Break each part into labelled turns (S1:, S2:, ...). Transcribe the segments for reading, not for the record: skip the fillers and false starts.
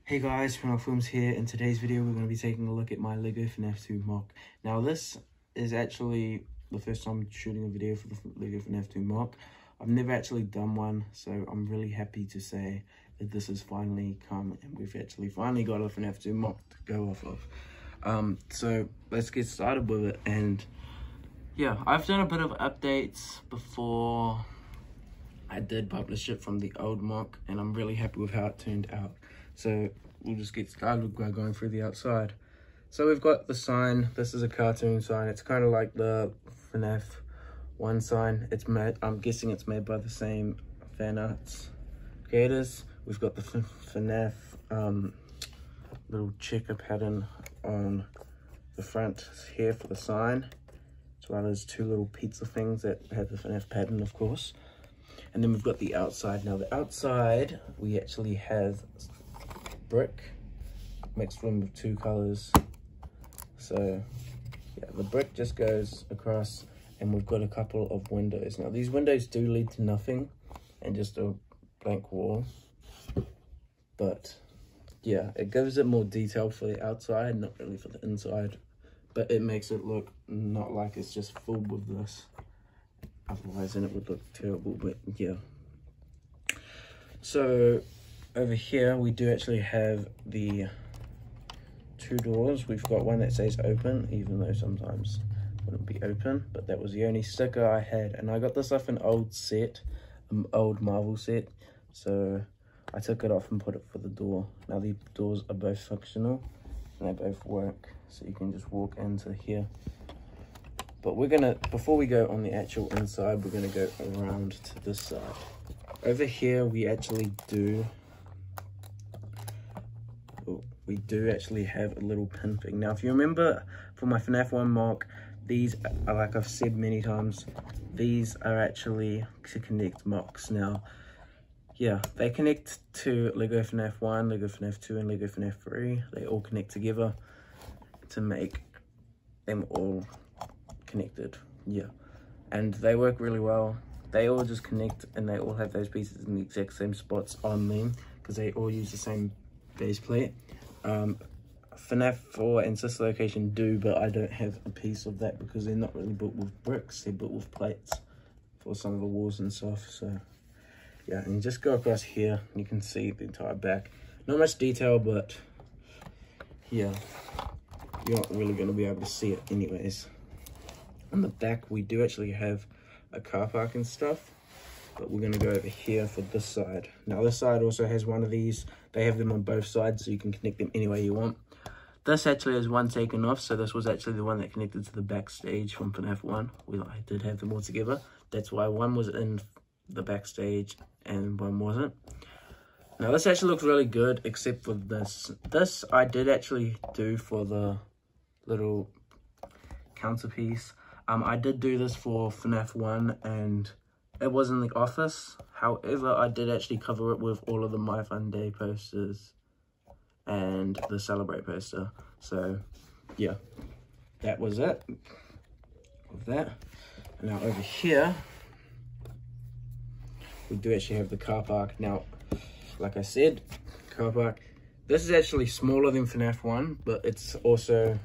S1: Hey guys, Fennel Films here. In today's video, we're going to be taking a look at my LEGO FNAF 2 mock. Now, this is actually the first time shooting a video for the LEGO FNAF 2 mock. I've never actually done one, so I'm really happy to say that this has finally come and we've actually finally got a FNAF 2 mock to go off of. So let's get started with it. And yeah, I've done a bit of updates before I did publish it from the old mock, and I'm really happy with how it turned out. So we'll just get started by going through the outside. So we've got the sign. This is a cartoon sign. It's kind of like the FNAF 1 sign. It's made, I'm guessing it's made by the same fan arts creators. We've got the FNAF little checker pattern on the front here for the sign, as well as two little pizza things that have the FNAF pattern, of course. And then we've got the outside. Now the outside, we actually have brick mixed with two colors. So yeah, the brick just goes across, and we've got a couple of windows. Now these windows do lead to nothing and just a blank wall, but yeah, it gives it more detail for the outside, not really for the inside, but it makes it look not like it's just filled with this. Otherwise then it would look terrible. But yeah, so over here we do actually have the two doors. We've got one that says open, even though sometimes it wouldn't be open, but that was the only sticker I had, and I got this off an old set, old Marvel set, so I took it off and put it for the door. Now the doors are both functional and they both work, so you can just walk into here. But we're gonna, before we go on the actual inside, we're gonna go around to this side. Over here we do actually have a little pin thing. Now if you remember from my FNAF 1 mock, these are, like I've said many times, these are actually to connect mocks. Now yeah, they connect to LEGO FNAF 1, LEGO FNAF 2 and LEGO FNAF 3. They all connect together to make them all connected. Yeah, and they work really well. They all just connect and they all have those pieces in the exact same spots on them because they all use the same base plate. FNAF 4 and Sister Location do, but I don't have a piece of that because they're not really built with bricks, they're built with plates for some of the walls and stuff. So yeah, and you just go across here, you can see the entire back. Not much detail, but yeah, you're not really going to be able to see it anyways. On the back, we do actually have a car park and stuff, but we're going to go over here for this side. Now, this side also has one of these. They have them on both sides, so you can connect them any way you want. This actually has one taken off, so this was actually the one that connected to the backstage from FNAF 1. I did have them all together. That's why one was in the backstage and one wasn't. Now, this actually looks really good, except for this. This I did actually do for the little counterpiece. I did do this for FNAF 1 and it was in the office. However, I did actually cover it with all of the My Fun Day posters and the Celebrate poster. So yeah, that was it with that. And now over here, we do actually have the car park. Now, like I said, car park. This is actually smaller than FNAF 1, but it's also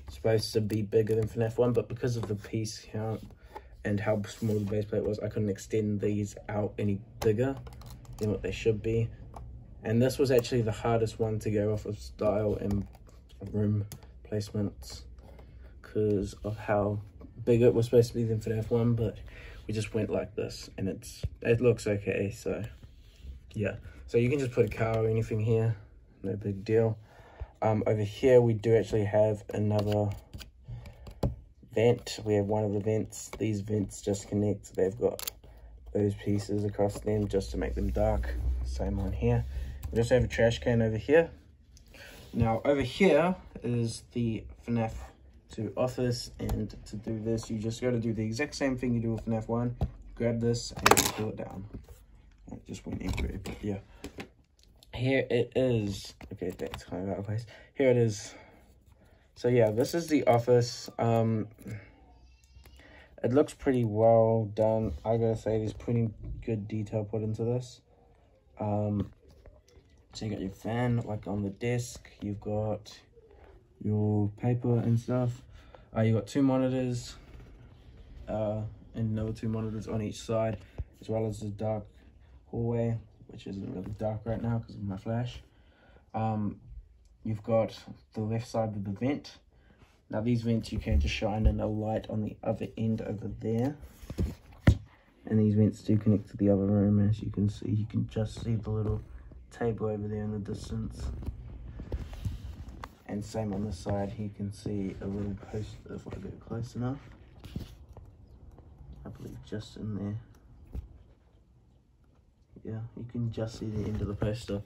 S1: supposed to be bigger than FNAF 1, but because of the piece count and how small the base plate was, I couldn't extend these out any bigger than what they should be. And this was actually the hardest one to go off of style and room placements because of how big it was supposed to be than FNAF 1, but we just went like this and it looks okay. So yeah, so you can just put a car or anything here, no big deal. Over here we do actually have another vent. We have one of the vents. These vents just connect. They've got those pieces across them just to make them dark. Same on here. We also have a trash can over here. Now over here is the FNAF 2 office, and to do this you just got to do the exact same thing you do with FNAF 1. Grab this and pull it down. It just went everywhere, but yeah. Here it is. Okay, that's kind of out of place. Here it is. So yeah, this is the office. It looks pretty well done. I gotta say, there's pretty good detail put into this. So you got your fan like on the desk, you've got your paper and stuff. You got 2 monitors, and another 2 monitors on each side, as well as the dark hallway, which isn't really dark right now because of my flash. You've got the left side with the vent. Now these vents, you can just shine in a light on the other end over there. And these vents do connect to the other room, as you can see. You can just see the little table over there in the distance. And same on this side, you can see a little poster if I go close enough. I believe just in there. Yeah, you can just see the end of the poster.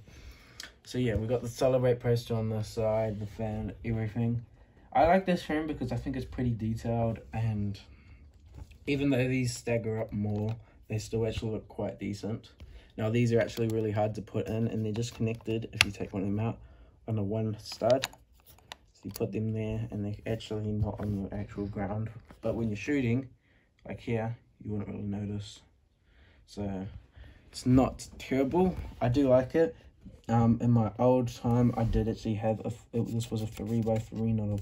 S1: So yeah, we got the Celebrate poster on this side, the fan, everything. I like this frame because I think it's pretty detailed, and even though these stagger up more, they still actually look quite decent. Now these are actually really hard to put in, and they're just connected if you take one of them out on the one stud. So you put them there, and they're actually not on your actual ground. But when you're shooting, like here, you wouldn't really notice. So it's not terrible. I do like it. In my old time, I did actually have this was a 3x3, not a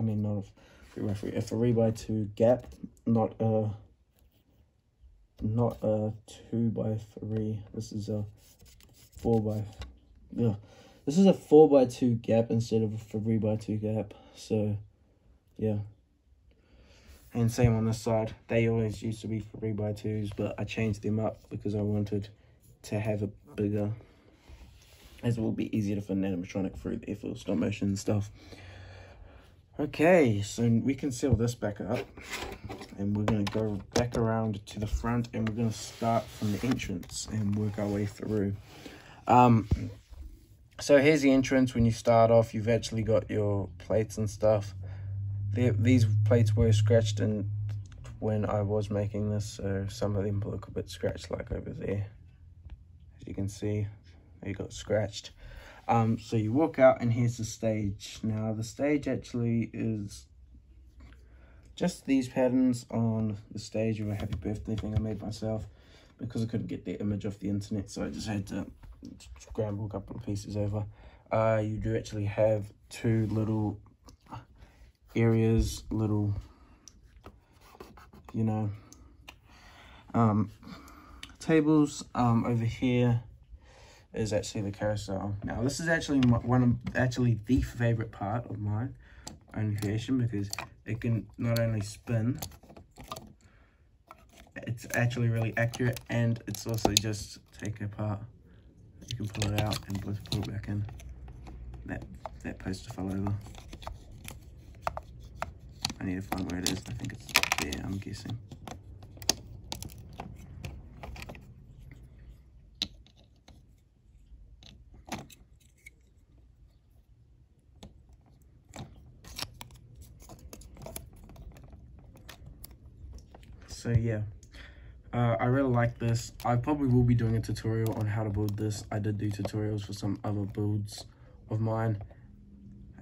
S1: 3x3, a 3x2 gap, not a 2x3. This is a 4x2 gap instead of a 3x2 gap. So yeah. And same on this side. They always used to be 3x2s, but I changed them up because I wanted to have a bigger, as it will be easier to fit an animatronic through there for stop motion and stuff. Okay, so we can seal this back up, and we're going to go back around to the front, and we're going to start from the entrance and work our way through. So here's the entrance. When you start off, you've actually got your plates and stuff. These plates were scratched in when I was making this, so some of them look a bit scratched, like over there. As you can see, they got scratched. So you walk out, and here's the stage. Now the stage actually is just these patterns on the stage of a happy birthday thing I made myself, because I couldn't get the image off the internet, so I just had to scramble a couple of pieces over. You do actually have 2 little areas, little, you know, tables. Over here is actually the carousel. Now this is actually the favorite part of mine own creation, because it can not only spin, it's actually really accurate, and it's also just take apart. You can pull it out and pull it back in. That poster fell over. I need to find where it is. I think it's there, I'm guessing. So yeah, I really like this. I probably will be doing a tutorial on how to build this. I did do tutorials for some other builds of mine,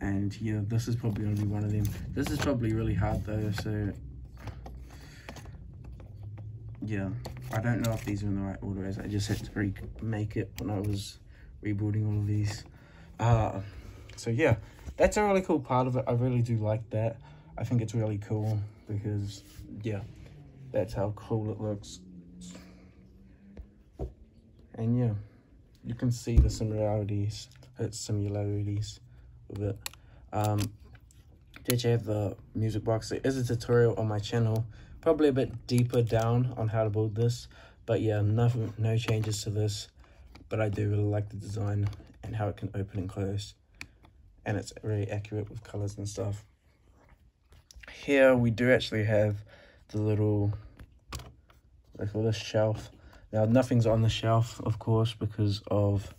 S1: and yeah, this is probably going to be one of them. This is probably really hard though, so yeah, I don't know if these are in the right order, as I just had to remake it when I was rebuilding all of these. So yeah, that's a really cool part of it. I really do like that. I think it's really cool because yeah, that's how cool it looks. And yeah, you can see the similarities with it. Did you have the music box? There is a tutorial on my channel, probably a bit deeper down on how to build this, but yeah, no changes to this, but I do really like the design and how it can open and close, and it's really accurate with colors and stuff. Here we do actually have the little, like, this shelf. Now nothing's on the shelf, of course, because of,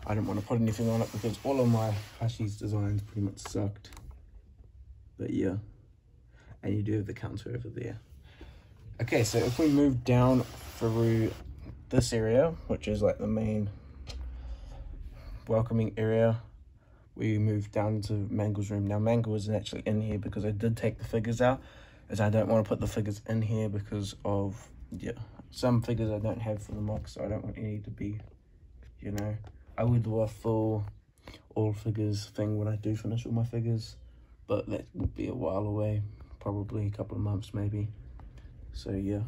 S1: I didn't want to put anything on it because all of my Hushies designs pretty much sucked. But yeah, and you do have the counter over there. Okay, so if we move down through this area, which is like the main welcoming area, we move down to Mangle's room. Now Mangle isn't actually in here because I did take the figures out, as I don't want to put the figures in here because of, yeah, some figures I don't have for the mock, so I don't want any to be, you know, I would do a full all figures thing when I do finish all my figures, but that would be a while away, probably a couple of months maybe. So yeah.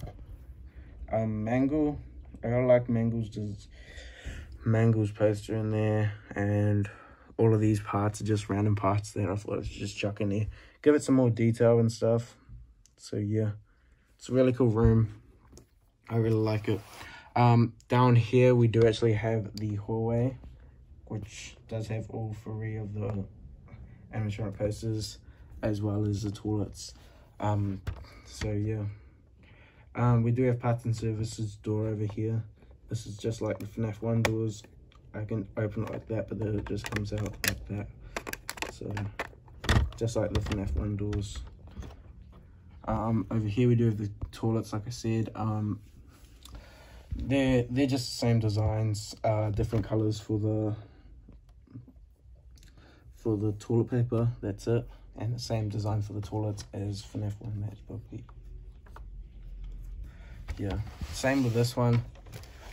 S1: Mangle, I really like Mangle's poster in there, and all of these parts are just random parts that I thought I should just chuck in there, give it some more detail and stuff. So yeah, it's a really cool room. I really like it. Down here we do actually have the hallway, which does have all 3 of the animatronic posters, as well as the toilets. So yeah. We do have parts and services door over here. This is just like the FNAF 1 doors. I can open it like that, but then it just comes out like that. So, just like the FNAF 1 doors. Over here we do have the toilets, like I said. They're just the same designs, different colors for the toilet paper, that's it. And the same design for the toilets as FNAF 1 Match Puppy. Yeah, same with this one.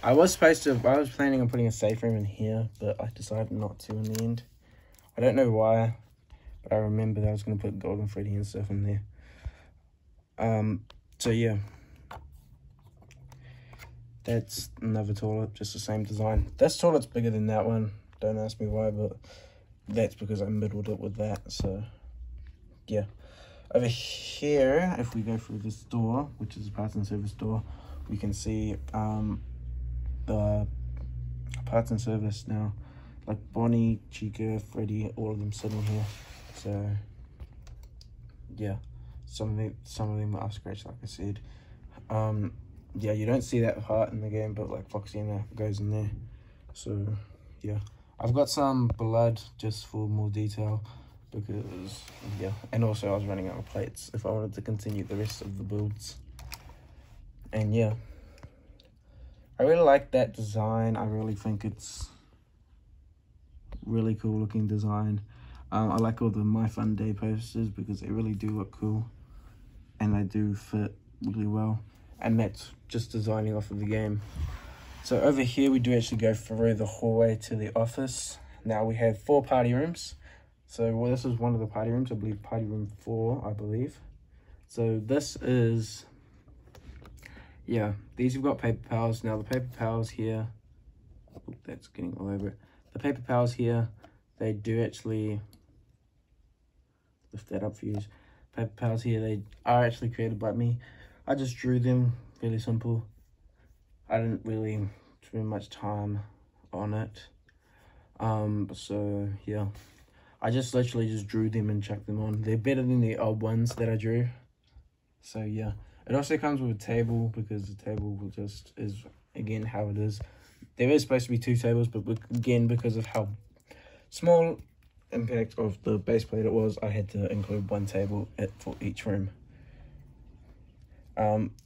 S1: I was planning on putting a safe room in here, but I decided not to in the end. I don't know why, but I remember that I was going to put Golden Freddy and stuff in there. So yeah. That's another toilet, just the same design. This toilet's bigger than that one. Don't ask me why, but that's because I middled it with that, so yeah. Over here, if we go through this door, which is a parts and service door, we can see the parts and service now, like Bonnie, Chica, Freddy, all of them sitting here. So yeah, some of them are scratched, like I said. Yeah, you don't see that part in the game, but like Foxina goes in there. So yeah, I've got some blood just for more detail, because yeah, and also I was running out of plates if I wanted to continue the rest of the builds. And yeah, I really like that design. I really think it's really cool looking design. I like all the My Fun Day posters because they really do look cool and they do fit really well, and that's just designing off of the game. So over here we do actually go through the hallway to the office. Now we have 4 party rooms. So well, this is one of the party rooms, I believe party room 4, I believe. So this is, yeah, these have got paper pals. Now the paper pals here, oh, that's getting all over it. The paper pals here, they do actually, lift that up for you. Paper pals here, they are actually created by me. I just drew them, really simple. I didn't really spend much time on it. So yeah, I just literally just drew them and chucked them on. They're better than the old ones that I drew. So yeah, it also comes with a table, because the table just is, again, how it is. There is supposed to be 2 tables, but again, because of how small impact of the base plate it was, I had to include 1 table for each room.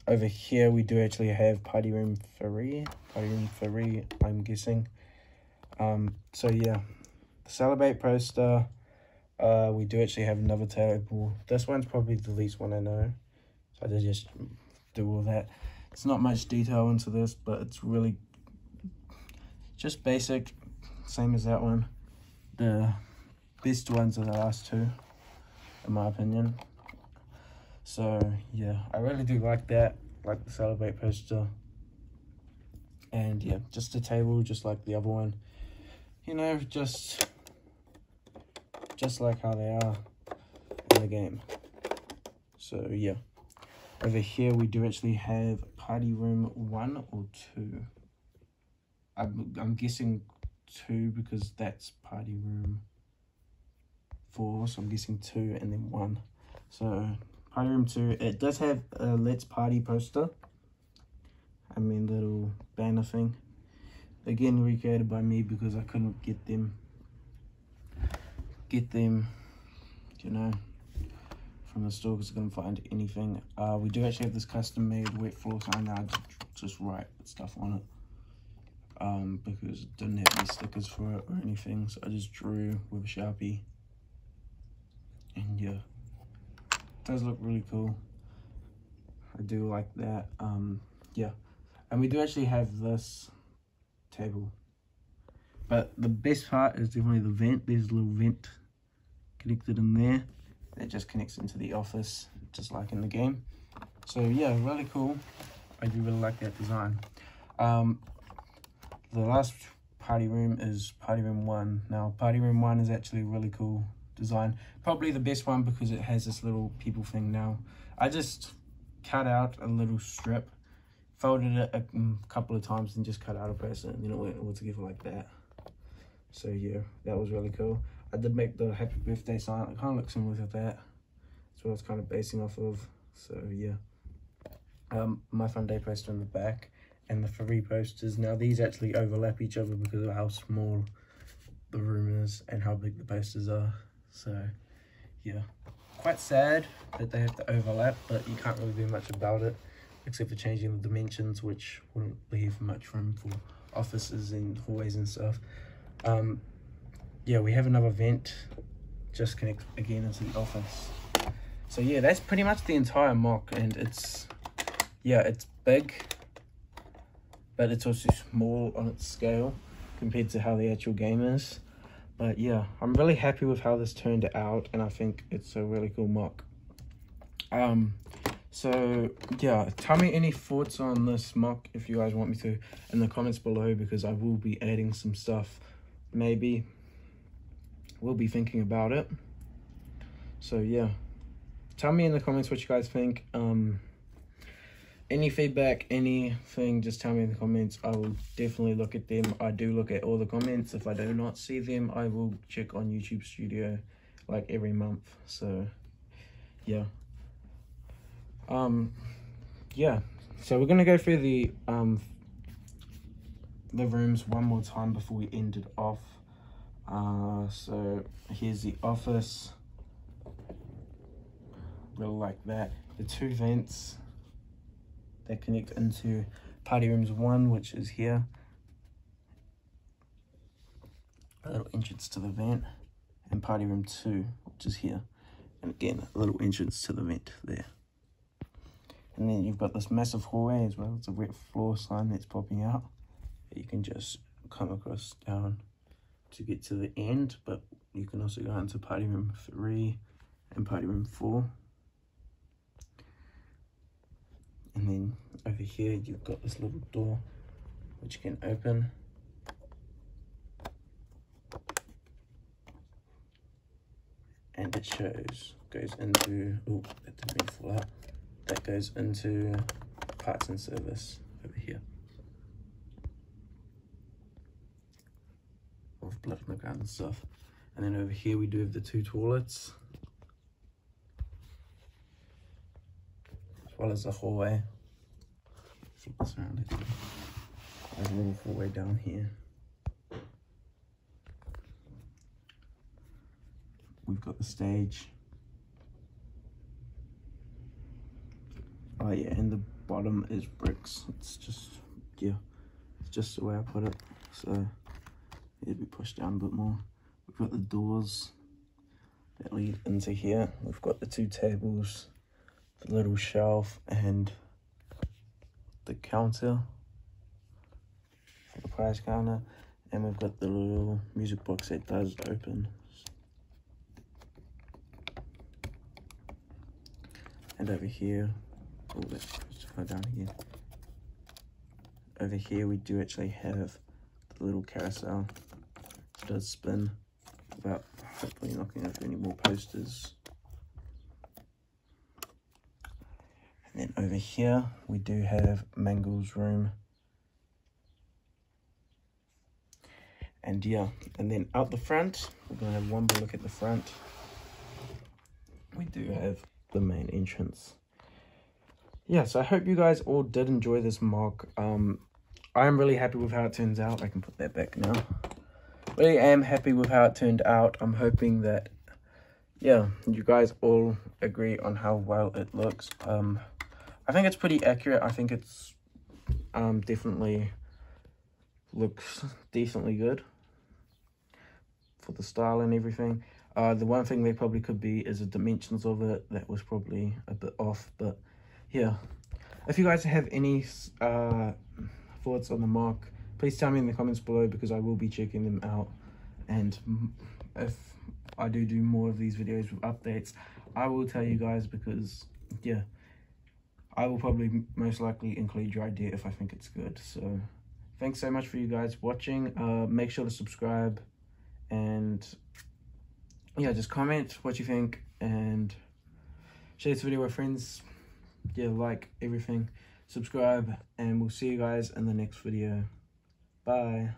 S1: Over here we do actually have party room 3, I'm guessing. So yeah, the Celebrate poster, we do actually have another table. This one's probably the least one I know, so I did just do all that. It's not much detail into this, but it's really just basic, same as that one. The best ones are the last 2, in my opinion. So yeah, I really do like that, like the Celebrate poster. And yeah, just a table, just like the other one. You know, just like how they are in the game. So yeah, over here we do actually have party room 1 or 2. I'm guessing 2 because that's party room 4, so I'm guessing 2 and then 1. So party room 2, it does have a Let's Party poster. I mean, little banner thing. Again, recreated by me because I couldn't get them, you know, from the store because I couldn't find anything. We do actually have this custom-made wet floor sign now. Just write stuff on it. Because it didn't have any stickers for it or anything, so I just drew with a Sharpie. And yeah, it does look really cool. I do like that. Yeah, and we do actually have this table. But the best part is definitely the vent. There's a little vent connected in there that just connects into the office, just like in the game. So yeah, really cool. I do really like that design. The last party room is party room 1. Now party room 1 is actually a really cool design, probably the best one because it has this little people thing. Now I just cut out a little strip, folded it a couple of times, and just cut out a person, and then it went all together like that. So yeah, that was really cool. I did make the happy birthday sign. It kind of looks similar to that. That's what I was kind of basing off of. So yeah, my fun day poster in the back and the 3 posters. Now these actually overlap each other because of how small the room is and how big the posters are. So yeah, quite sad that they have to overlap, but you can't really do much about it except for changing the dimensions, which wouldn't leave much room for offices and hallways and stuff. Yeah, we have another vent just connect again into the office. So yeah, that's pretty much the entire mock, and it's big, but it's also small on its scale compared to how the actual game is. But yeah, I'm really happy with how this turned out, and I think it's a really cool mock. So yeah, tell me any thoughts on this mock if you guys want me to in the comments below, because I will be adding some stuff. Maybe we'll be thinking about it. So yeah, tell me in the comments what you guys think. Any feedback, anything, just tell me in the comments. I will definitely look at them. I do look at all the comments. If I do not see them, I will check on YouTube Studio like every month. So yeah, yeah, so we're gonna go through the rooms one more time before we end it off. So here's the office. Really like that. The 2 vents that connect into party rooms 1, which is here. A little entrance to the vent, and party room 2, which is here. And again, a little entrance to the vent there. And then you've got this massive hallway as well. It's a wet floor sign that's popping out. You can just come across down to get to the end, but you can also go into party room 3 and party room 4. And then over here you've got this little door which you can open. And it goes into, oh, that didn't mean to fall out. That goes into parts and service over here. With blood on the ground and stuff. And then over here we do have the 2 toilets, as well as the hallway. Flip this around. There's a little hallway down here. We've got the stage. Oh yeah, and the bottom is bricks. It's just, yeah, it's just the way I put it. So it'll be pushed down a bit more. We've got the doors that lead into here. We've got the 2 tables, the little shelf, and the counter for the prize counter. And we've got the little music box that does open. And over here, oh, let's go down again. Over here, we do actually have the little carousel. It does spin without hopefully knocking over any more posters. And then over here, we do have Mangle's room. And yeah, and then out the front, we're gonna have one more look at the front. We do have the main entrance. Yeah, so I hope you guys all did enjoy this mock. I am really happy with how it turns out. I can put that back now. Really am happy with how it turned out. I'm hoping that, yeah, you guys all agree on how well it looks. I think it's pretty accurate. I think it's definitely looks decently good for the style and everything. The one thing there probably could be is the dimensions of it. That was probably a bit off, but yeah. If you guys have any thoughts on the mock, please tell me in the comments below, because I will be checking them out. And if I do more of these videos with updates, I will tell you guys, because yeah, I will probably most likely include your idea if I think it's good. So thanks so much for you guys watching. Make sure to subscribe, and yeah, just comment what you think, and share this video with friends. Yeah, like everything, subscribe, and we'll see you guys in the next video. Bye.